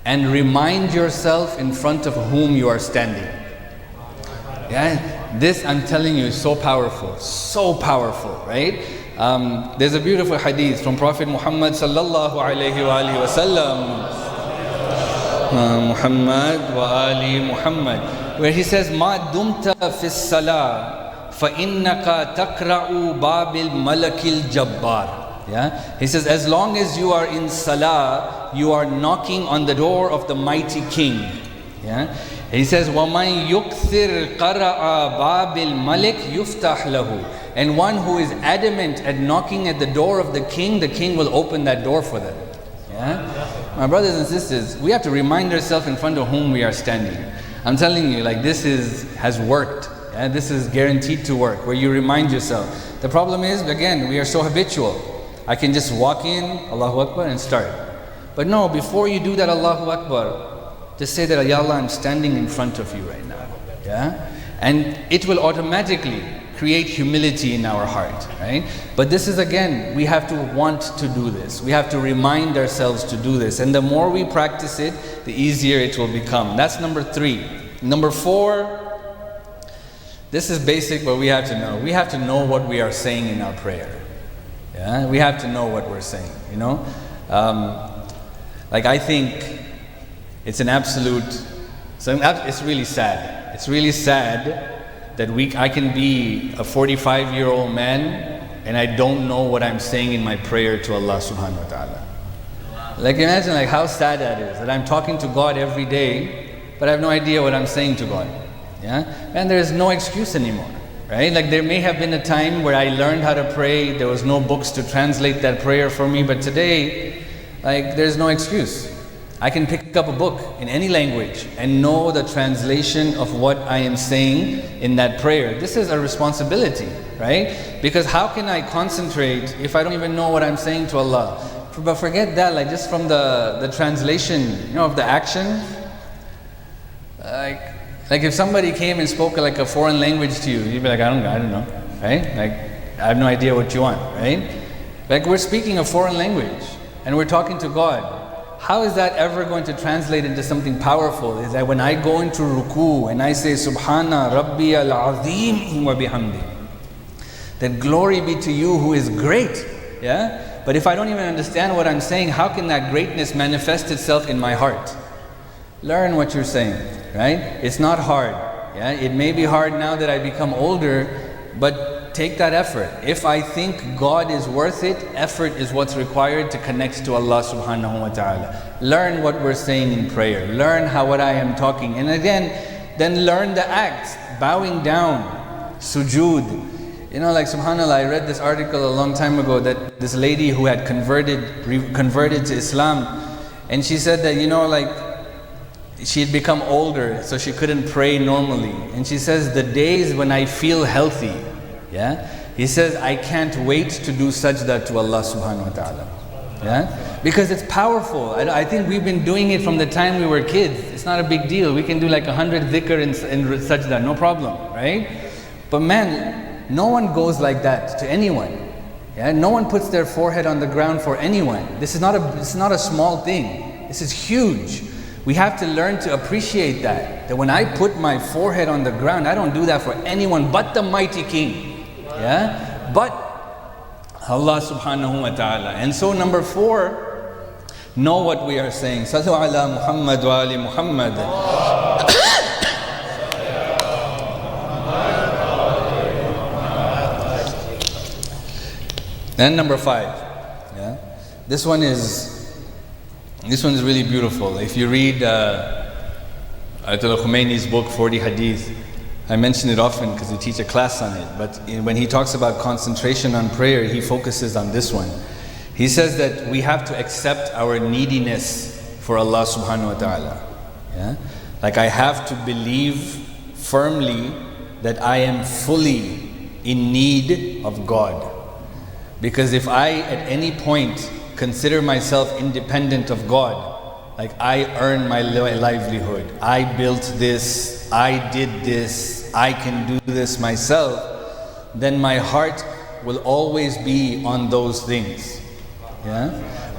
and remind yourself in front of whom you are standing. Yeah? This, I'm telling you, is so powerful, right? There's a beautiful hadith from Prophet Muhammad sallallahu alayhi wa alihi wa sallam, Muhammad wa ali Muhammad, where he says, "Ma dumta fis salah, fa innaka taqra'u babil malakil jabbar." Yeah? He says, as long as you are in salah, you are knocking on the door of the mighty king. Yeah? He says, وَمَنْ يُكْثِرْ قَرَعَ بَابِ الْمَلِكِ يُفْتَحْ لَهُ. And one who is adamant at knocking at the door of the king will open that door for them. Yeah? My brothers and sisters, we have to remind ourselves in front of whom we are standing. I'm telling you, like, this has worked. Yeah? This is guaranteed to work, where you remind yourself. The problem is, again, we are so habitual. I can just walk in, Allahu Akbar, and start. But no, before you do that Allahu Akbar, just say that, Ya Allah, I'm standing in front of you right now. Yeah? And it will automatically create humility in our heart, right? But this is, again, we have to want to do this. We have to remind ourselves to do this. And the more we practice it, the easier it will become. That's number 3. Number 4, this is basic, but we have to know. We have to know what we are saying in our prayer. Yeah? We have to know what we're saying, you know? Like, I think it's an absolute, it's really sad. It's really sad that I can be a 45-year-old man and I don't know what I'm saying in my prayer to Allah subhanahu wa ta'ala. Like, imagine like how sad that is, that I'm talking to God every day, but I have no idea what I'm saying to God. Yeah? And there's no excuse anymore, right? Like, there may have been a time where I learned how to pray, there was no books to translate that prayer for me, but today, like, there's no excuse. I can pick up a book in any language and know the translation of what I am saying in that prayer. This is a responsibility, right? Because how can I concentrate if I don't even know what I'm saying to Allah? But forget that, like, just from the translation, you know, of the action. Like if somebody came and spoke like a foreign language to you, you'd be like, I don't know, right? Like, I have no idea what you want, right? Like, we're speaking a foreign language and we're talking to God. How is that ever going to translate into something powerful? Is that when I go into ruku and I say, Subhana Rabbi al-Azim wa bihamdi, that glory be to you who is great. Yeah? But if I don't even understand what I'm saying, how can that greatness manifest itself in my heart? Learn what you're saying, right? It's not hard. Yeah? It may be hard now that I become older, but take that effort. If I think God is worth it, effort is what's required to connect to Allah subhanahu wa ta'ala. Learn what we're saying in prayer. Learn what I am talking. And again, then learn the acts. Bowing down, sujood. You know, like, subhanAllah, I read this article a long time ago that this lady who had converted to Islam, and she said that, you know, like, she had become older, so she couldn't pray normally. And she says, the days when I feel healthy, yeah, he says, I can't wait to do sajda to Allah subhanahu wa ta'ala. Yeah? Because it's powerful. I think we've been doing it from the time we were kids. It's not a big deal. We can do like 100 dhikr in sajda, no problem, right? But man, no one goes like that to anyone. Yeah? No one puts their forehead on the ground for anyone. This is not a small thing. This is huge. We have to learn to appreciate that. That when I put my forehead on the ground, I don't do that for anyone but the mighty king. Yeah? But Allah subhanahu wa ta'ala. And so number 4, know what we are saying. Sallu ala Muhammad wa ali Muhammad. And number 5. Yeah? This one is really beautiful. If you read Ayatollah Khomeini's book 40 Hadith, I mention it often because we teach a class on it, but when he talks about concentration on prayer, he focuses on this one. He says that we have to accept our neediness for Allah subhanahu wa ta'ala. Yeah? Like, I have to believe firmly that I am fully in need of God. Because if I at any point consider myself independent of God, like, I earn my livelihood, I built this, I did this, I can do this myself, then my heart will always be on those things. Yeah?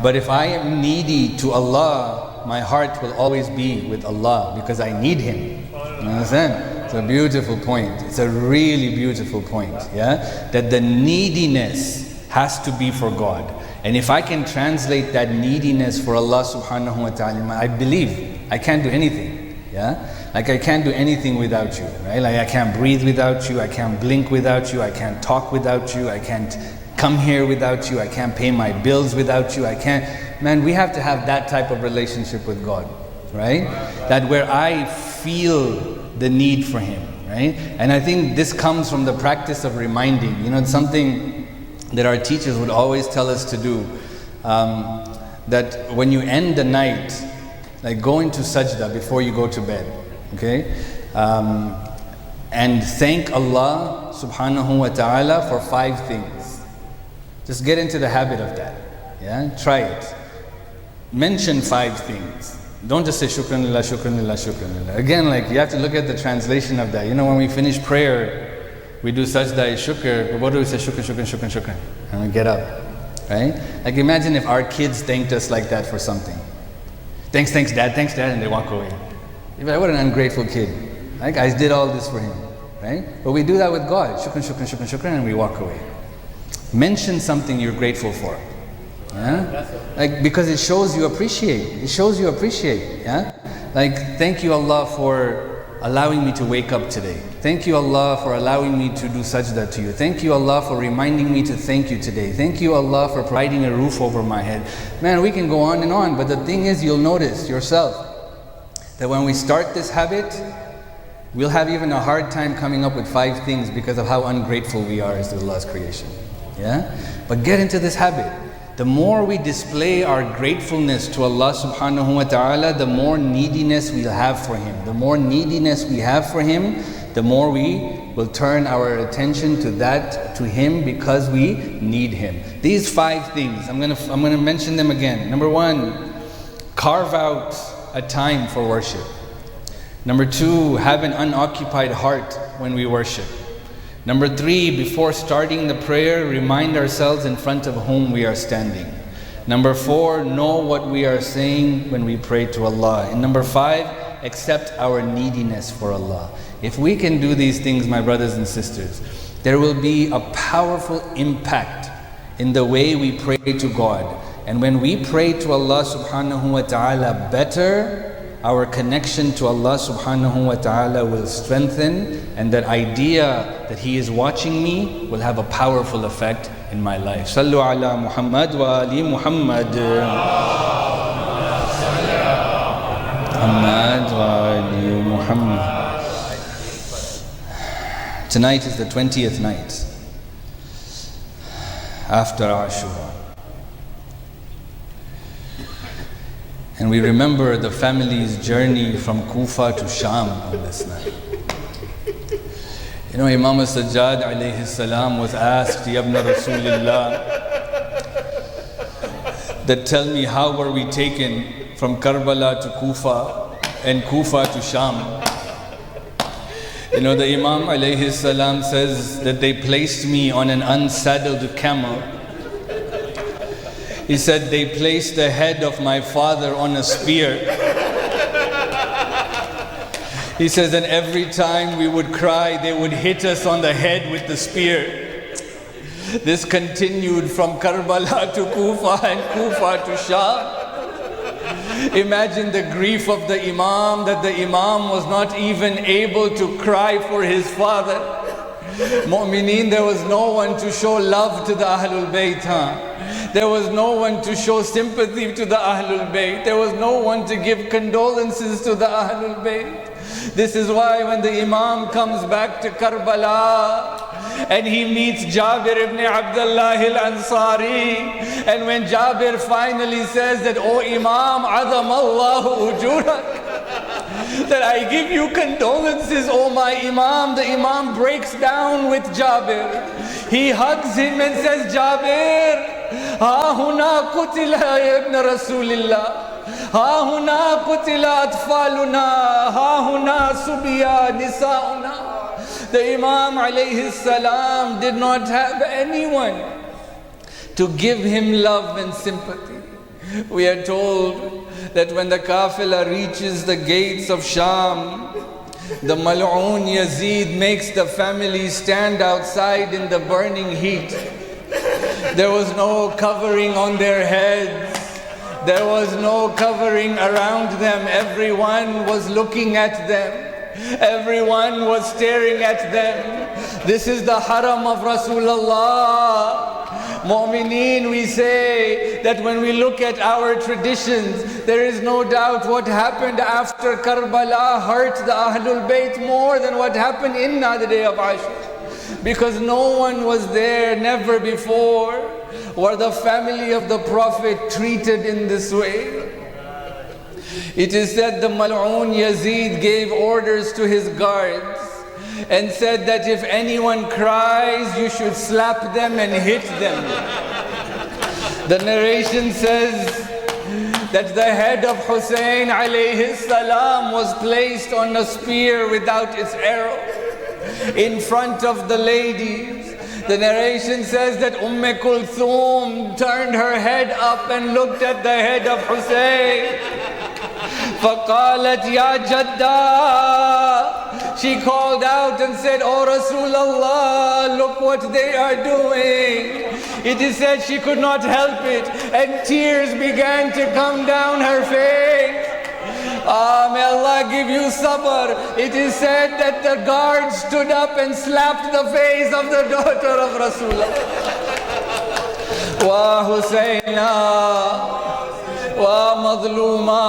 But if I am needy to Allah, my heart will always be with Allah because I need Him. You understand? It's a beautiful point. It's a really beautiful point. Yeah? That the neediness has to be for God. And if I can translate that neediness for Allah subhanahu wa ta'ala, I believe I can't do anything. Yeah? Like, I can't do anything without you, right? Like, I can't breathe without you, I can't blink without you, I can't talk without you, I can't come here without you. I can't pay my bills without you. I can't. Man, we have to have that type of relationship with God, right? That where I feel the need for Him, right? And I think this comes from the practice of reminding. You know, it's something that our teachers would always tell us to do. That when you end the night, like go into sajda before you go to bed, okay? And thank Allah subhanahu wa ta'ala for 5 things. Just get into the habit of that. Yeah, try it. Mention 5 things. Don't just say shukran lillah, shukran lillah, shukran lillah. Again, like you have to look at the translation of that. You know, when we finish prayer, we do sajda shukr, but what do we say? Shukran, shukran, shukran, shukran. And we get up, right? Like imagine if our kids thanked us like that for something. Thanks dad, and they walk away. You'd be like, what an ungrateful kid. Like, I did all this for him, right? But we do that with God. Shukran, shukran, shukran, shukran, and we walk away. Mention something you're grateful for. Yeah? Like, because it shows you appreciate. It shows you appreciate. Yeah? Like, thank you Allah for allowing me to wake up today. Thank you Allah for allowing me to do sajda to you. Thank you Allah for reminding me to thank you today. Thank you Allah for providing a roof over my head. Man, we can go on and on, but the thing is, you'll notice yourself that when we start this habit, we'll have even a hard time coming up with 5 things because of how ungrateful we are as to Allah's creation. Yeah? But get into this habit. The more we display our gratefulness to Allah subhanahu wa ta'ala, the more neediness we'll have for Him. The more neediness we have for Him, the more we will turn our attention to Him because we need Him. These 5 things, I'm gonna mention them again. Number 1, carve out a time for worship. Number 2, have an unoccupied heart when we worship. Number 3, before starting the prayer, remind ourselves in front of whom we are standing. Number 4, know what we are saying when we pray to Allah. And number 5, accept our neediness for Allah. If we can do these things, my brothers and sisters, there will be a powerful impact in the way we pray to God. And when we pray to Allah subhanahu wa ta'ala better, our connection to Allah subhanahu wa ta'ala will strengthen, and that idea that He is watching me will have a powerful effect in my life. Sallu ala Muhammad wa ali Muhammad. Muhammad wa ali Muhammad. Tonight is the 20th night after Ashura. And we remember the family's journey from Kufa to Sham on this night. You know, Imam Sajjad alayhi salam was asked, Ya ibn Rasulillah, that tell me, how were we taken from Karbala to Kufa and Kufa to Sham? You know, the Imam alayhi salam says that they placed me on an unsaddled camel. He said they placed the head of my father on a spear. He says, and every time we would cry, they would hit us on the head with the spear. This continued from Karbala to Kufa and Kufa to Sham. Imagine the grief of the Imam, that the Imam was not even able to cry for his father. Mu'mineen, there was no one to show love to the Ahlul Bayt. There was no one to show sympathy to the Ahlul Bayt. There was no one to give condolences to the Ahlul Bayt. This is why when the Imam comes back to Karbala and he meets Jabir ibn Abdullah al-Ansari, and when Jabir finally says that, "Oh Imam, Azam Allahu ujurak," that I give you condolences, oh my Imam, the Imam breaks down with Jabir. He hugs him and says, Jabir, ha huna qutila ibn Rasulillah. Ha huna qutila atfaluna, ha huna subiya nisa'una. The Imam alayhi salam did not have anyone to give him love and sympathy. We are told that when the Kafilah reaches the gates of Sham, the Mal'oon Yazid makes the family stand outside in the burning heat. There was no covering on their heads. There was no covering around them. Everyone was looking at them. Everyone was staring at them. This is the haram of Rasulullah. Mu'mineen, we say that when we look at our traditions, there is no doubt what happened after Karbala hurt the Ahlul Bayt more than what happened in the day of Ashura. Because no one was there, never before were the family of the Prophet treated in this way. It is said the Mal'oon Yazid gave orders to his guards and said that if anyone cries, you should slap them and hit them. The narration says that the head of Hussein alayhi salam was placed on a spear without its arrow in front of the ladies. The narration says that Kulthum turned her head up and looked at the head of Hussein. فَقَالَتْ يَا جَدَّا. She called out and said, "Oh Rasulullah, look what they are doing." It is said she could not help it and tears began to come down her face. May Allah give you sabr. It is said that the guard stood up and slapped the face of the daughter of Rasulullah. Wa Husayna wa Madluma.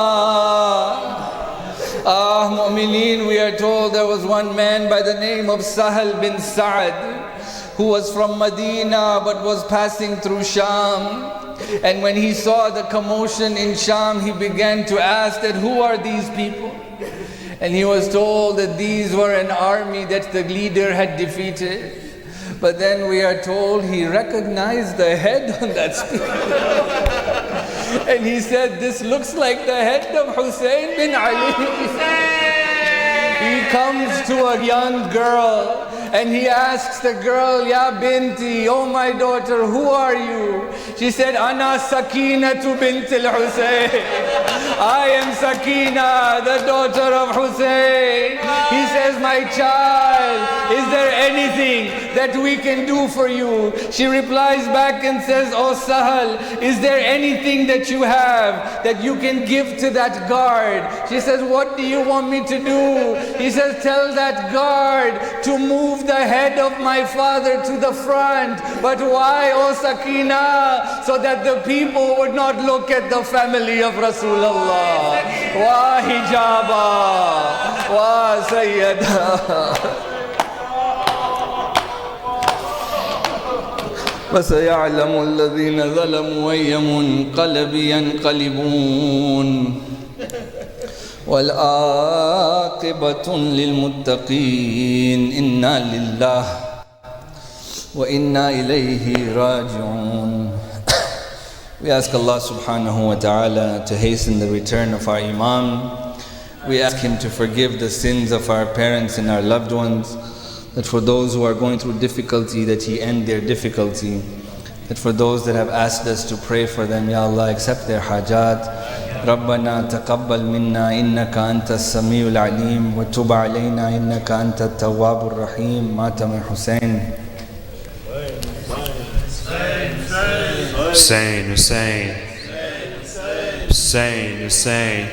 Mu'mineen, we are told there was one man by the name of Sahal bin Sa'ad who was from Medina but was passing through Sham. And when he saw the commotion in Sham, he began to ask that who are these people? And he was told that these were an army that the leader had defeated. But then we are told he recognized the head on that spear. And he said, "This looks like the head of Hussein bin Ali." He comes to a young girl and he asks the girl, "Ya binti, oh my daughter, who are you?" She said, "Ana Sakinatu bint al-Hussein." I am Sakina, the daughter of Hussein. He says, "My child, is there anything that we can do for you?" She replies back and says, "Oh Sahal, is there anything that you have that you can give to that guard?" She says, "What do you want me to do?" He says, "Tell that guard to move the head of my father to the front." But why, oh Sakina? So that the people would not look at the family of Rasulullah. Wa hijaba, wa sayyada. فَسَيَعْلَمُ الَّذِينَ ظَلَمُوا أَيَّ مُنْقَلَبٍ يَنْقَلِبُونَ وَالْعَاقِبَةُ لِلْمُتَّقِينَ إِنَّا لِلَّهِ وَإِنَّا إِلَيْهِ رَاجِعُونَ. We ask Allah subhanahu wa ta'ala to hasten the return of our Imam. We ask Him to forgive the sins of our parents and our loved ones. That for those who are going through difficulty, that He end their difficulty. That for those that have asked us to pray for them, Ya Allah, accept their hajat. ربنا تقبل منا إنك أنت السميع العليم وتب علينا إنك أنت التواب الرحيم. ماتم حسين. Hussein, Hussein, Hussein, Hussein,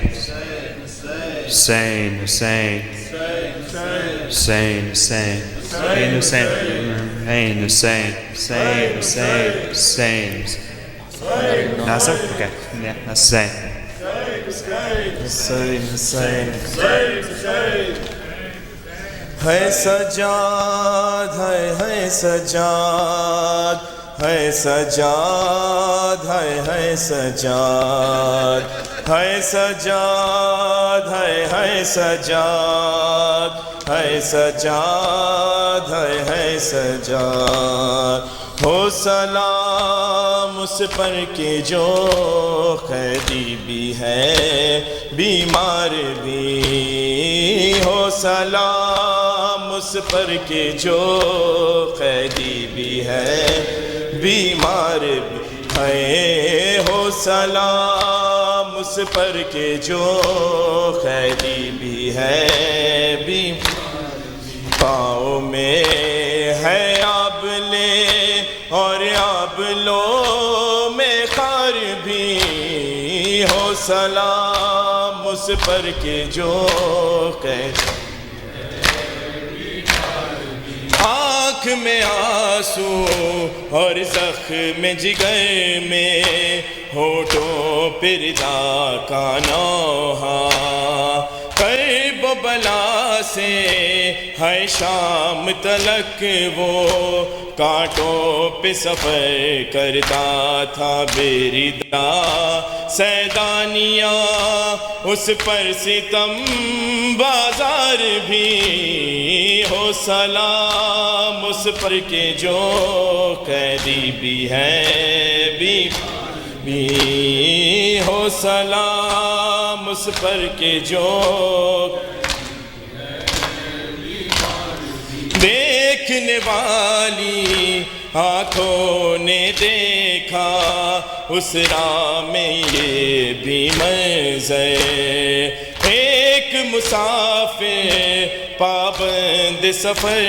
Hussein, Hussein, Hussein, Hussein, Hussein, Hussein, Hussein, Hussein, Hussein. Nasser? Okay, yeah, that's Hussein. Hussein, Hussein, Hussein. Hai sajad, hai sajad. Hai sajad, hai sajad. Hai sajad, hai sajad. Hai sajad, hai sajad. Ho salam us par ke jo qaidi bhi hai, बीमार भी. हो सलाम उस पर के जो कैदी भी है, बीमार भी है. हो सलाम उस पर के जो कैदी भी है, पाँव में है आबले और आबलों में खार भी. हो सलाम उस पर के जो कह آنکھ میں آنسو اور زخم جگر میں، ہونٹوں پہ رضا کا نوحہ، کرب و بلا سے ہے شام تلک وہ، کانٹوں پہ سفر کرتا تھا بے ردا سیدانیہ، اس پر ستم بازار بھی ہو سلام، اس پر کہ جو قیدی بھی ہے بھی ہو سلام، اس پر کہ جو دیکھنے والی آنکھوں نے دیکھا اس راہ میں یہ بھی منظر، ایک مسافر پابند سفر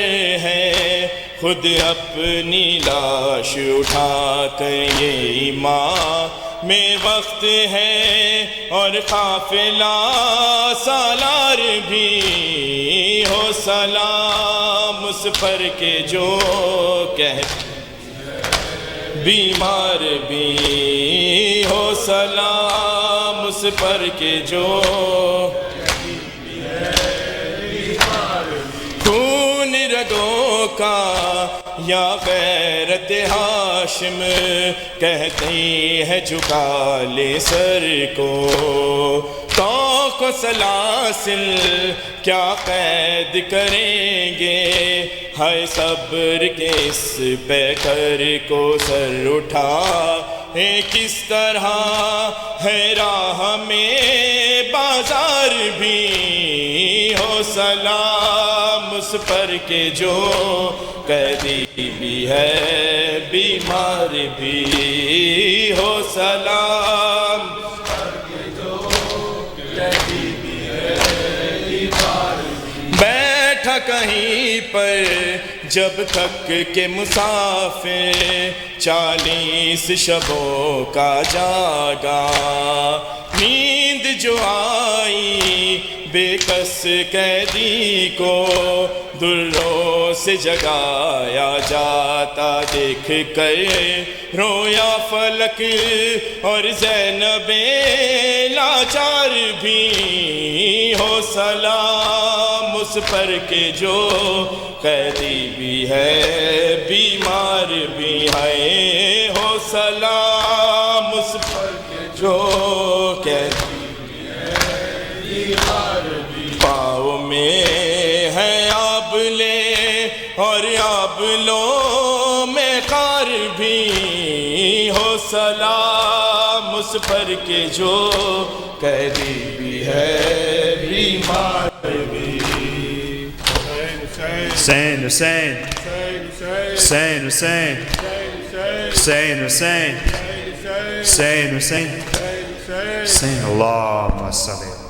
ہے، خود اپنی لاش اٹھا کر یہ امام میں وقت ہے، اور قافلہ سالار بھی ہو سلام، اس پر کہ جو بیمار بھی ہو سلام، اس پر کہ جو خون رگوں کا یا غیرت ہاشم، کہتی ہے جھکا لے سر کو، توق و سلاسل کیا قید کریں گے، ہے صبر کے اس پیکر کو سر اٹھا کس طرح، ہے راہ میں بازار بھی ہو سلام، اس پر کہ جو قیدی بھی ہے بیمار بھی ہو سلام، بیٹھا کہیں پر جب تک کہ مسافر 40 شبوں کا جاگا، نیند جو آئی بے کس قیدی کو، دروں سے جگایا جاتا دیکھ کر رویا فلک، اور زینب لاچار بھی ہو سلام، اس پر کہ جو قیدی بھی ہے بیمار بھی ہے ہو سلام، اس پر کہ جو قیدی بھی ہے بیمار بھی، پاؤں میں ہے آبلے اور آبلوں میں خار بھی ہو سلام، اس پر کہ جو قیدی بھی ہے بیمار بھی۔ Hussein, Hussein, Hussein, Hussein, Hussein, Hussein, Hussein, Hussein, Hussein, Allahumma salli